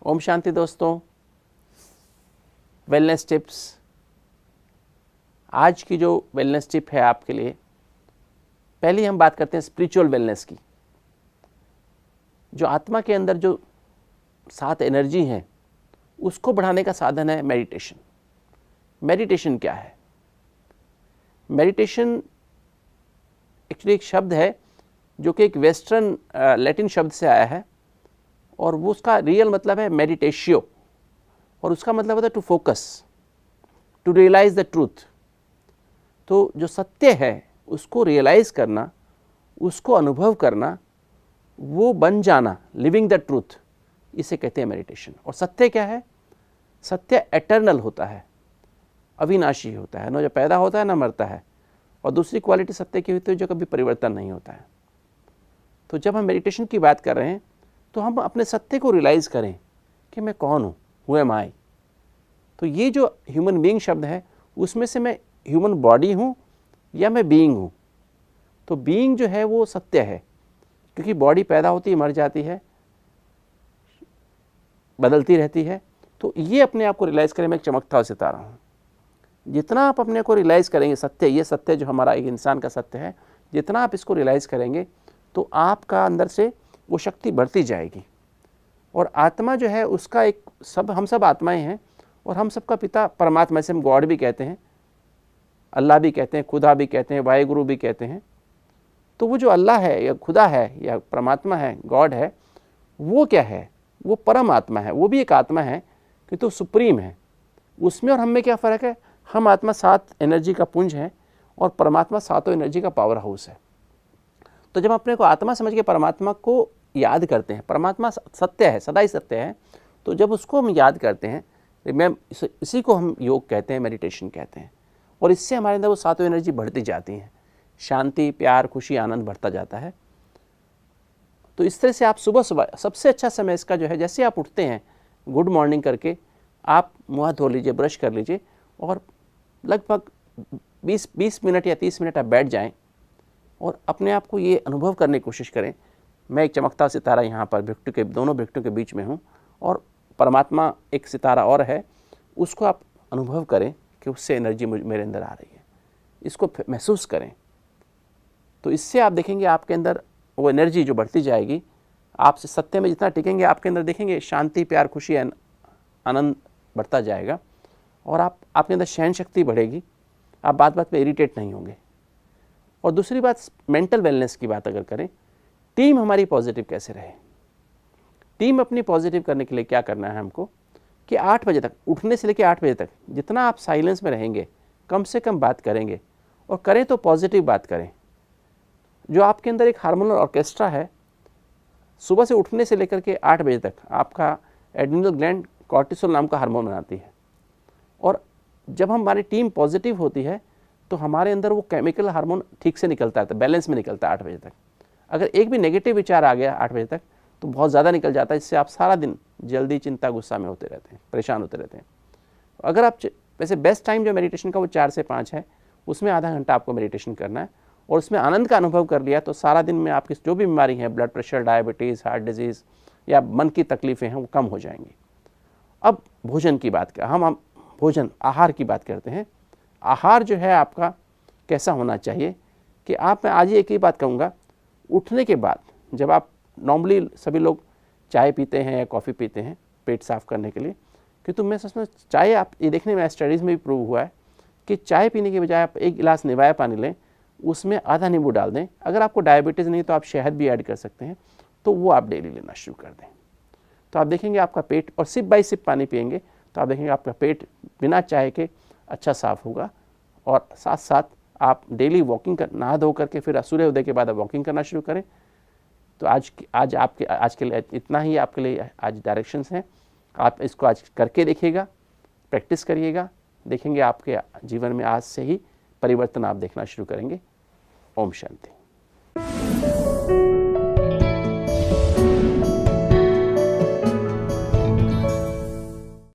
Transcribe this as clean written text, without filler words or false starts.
ओम शांति दोस्तों, wellness tips. आज की जो वेलनेस टिप है आपके लिए, पहले हम बात करते हैं स्पिरिचुअल वेलनेस की। जो आत्मा के अंदर जो 7 एनर्जी हैं उसको बढ़ाने का साधन है मेडिटेशन। मेडिटेशन क्या है? मेडिटेशन एक्चुअली एक शब्द है जो कि एक वेस्टर्न लैटिन शब्द से आया है और वो उसका रियल मतलब है मेडिटेशियो, और उसका मतलब होता है to focus, to realize the truth. तो जो सत्य है उसको रियलाइज करना, उसको अनुभव करना, वो बन जाना, लिविंग द ट्रूथ, इसे कहते हैं मेडिटेशन। और सत्य क्या है? सत्य एटर्नल होता है, अविनाशी होता है, ना जो पैदा होता है ना मरता है। और दूसरी क्वालिटी सत्य की होती है जो कभी परिवर्तन नहीं होता है। तो जब हम मेडिटेशन की बात कर रहे हैं तो हम अपने सत्य को रियलाइज करें कि मैं कौन हूँ, हु एम आई। तो ये जो ह्यूमन बीइंग शब्द है उसमें से मैं ह्यूमन बॉडी हूँ या मैं बीइंग हूँ। तो बीइंग जो है वो सत्य है, क्योंकि बॉडी पैदा होती है, मर जाती है, बदलती रहती है। तो ये अपने आप को रियलाइज़ करें, मैं एक चमकता हुआ सितारा हूँ। जितना आप अपने को रियलाइज़ करेंगे सत्य, ये सत्य जो हमारा एक इंसान का सत्य है, जितना आप इसको रियलाइज़ करेंगे तो आपका अंदर से वो शक्ति बढ़ती जाएगी। और आत्मा जो है उसका एक हम सब आत्माएं हैं, और हम सबका पिता परमात्मा, से हम गॉड भी कहते हैं, अल्लाह भी कहते हैं, खुदा भी कहते हैं, वाहिगुरु भी कहते हैं। तो वो जो अल्लाह है या खुदा है या परमात्मा है, गॉड है, वो क्या है? वो परम आत्मा है। वो भी एक आत्मा है कि तो सुप्रीम है। उसमें और हम में क्या फ़र्क है? हम आत्मा 7 एनर्जी का पुंज है और परमात्मा 7 एनर्जी का पावर हाउस है। तो जब अपने को आत्मा समझ के परमात्मा को याद करते हैं, परमात्मा सत्य है, सदा ही सत्य है, तो जब उसको हम याद करते हैं, इसी को हम योग कहते हैं, मेडिटेशन कहते हैं। और इससे हमारे अंदर वो 7 एनर्जी बढ़ती जाती हैं, शांति, प्यार, खुशी, आनंद बढ़ता जाता है। तो इस तरह से आप सुबह सुबह, सबसे अच्छा समय इसका जो है, जैसे आप उठते हैं गुड मॉर्निंग करके, आप मुँह धो लीजिए, ब्रश कर लीजिए और लगभग 20 मिनट या 30 मिनट आप बैठ जाएं और अपने आप को ये अनुभव करने की कोशिश करें, मैं एक चमकता सितारा यहाँ पर दोनों भिक्टों के बीच में हूँ और परमात्मा एक सितारा और है। उसको आप अनुभव करें कि उससे एनर्जी मेरे अंदर आ रही है, इसको महसूस करें। तो इससे आप देखेंगे आपके अंदर वो एनर्जी जो बढ़ती जाएगी। आपसे सत्य में जितना टिकेंगे आपके अंदर देखेंगे शांति, प्यार, खुशी, आनंद बढ़ता जाएगा और आपके अंदर सहन शक्ति बढ़ेगी। आप बात बात पे इरिटेट नहीं होंगे। और दूसरी बात, मेंटल वेलनेस की बात अगर करें, टीम हमारी पॉजिटिव कैसे रहे। टीम अपनी पॉजिटिव करने के लिए क्या करना है हमको कि 8 बजे तक, उठने से लेकर 8 बजे तक जितना आप साइलेंस में रहेंगे, कम से कम बात करेंगे, और करें तो पॉजिटिव बात करें। जो आपके अंदर एक हार्मोनल ऑर्केस्ट्रा है, सुबह से उठने से लेकर के 8 बजे तक आपका एड्रिनल ग्लैंड कॉर्टिसोल नाम का हार्मोन बनाती है। और जब हमारी टीम पॉजिटिव होती है तो हमारे अंदर वो केमिकल हार्मोन ठीक से निकलता है, तो बैलेंस में निकलता है 8 बजे तक। अगर एक भी नेगेटिव विचार आ गया 8 बजे तक तो बहुत ज़्यादा निकल जाता है, इससे आप सारा दिन जल्दी, चिंता, गुस्सा में होते रहते हैं, परेशान होते रहते हैं। अगर आप वैसे बेस्ट टाइम जो मेडिटेशन का वो 4 से 5 है, उसमें आधा घंटा आपको मेडिटेशन करना है और उसमें आनंद का अनुभव कर लिया तो सारा दिन में आपकी जो भी बीमारी है, blood pressure, diabetes, heart disease या मन की तकलीफ़ें हैं, वो कम हो जाएंगी। अब भोजन की बात कर, हम भोजन, आहार की बात करते हैं। आहार जो है आपका कैसा होना चाहिए कि मैं आज एक ही बात कहूँगा, उठने के बाद जब आप नॉर्मली सभी लोग चाय पीते हैं या कॉफ़ी पीते हैं पेट साफ़ करने के लिए, क्योंकि मैं सोचता चाय, आप ये देखने में स्टडीज़ में भी प्रूव हुआ है कि चाय पीने के बजाय आप 1 गिलास निवाया पानी लें, उसमें आधा नींबू डाल दें। अगर आपको डायबिटीज़ नहीं तो आप शहद भी ऐड कर सकते हैं, तो वो आप डेली लेना शुरू कर दें। तो आप देखेंगे आपका पेट, और सिप बाई सिप पानी पिएंगे तो आप देखेंगे आपका पेट बिना चाय के अच्छा साफ़ होगा। और साथ साथ आप डेली वॉकिंग नहा धो करके फिर सूर्योदय के बाद आप वॉकिंग करना शुरू करें। तो आज के लिए इतना ही आपके लिए आज डायरेक्शंस हैं। आप इसको आज करके देखिएगा, प्रैक्टिस करिएगा, देखेंगे आपके जीवन में आज से ही परिवर्तन आप देखना शुरू करेंगे। ओम शांति।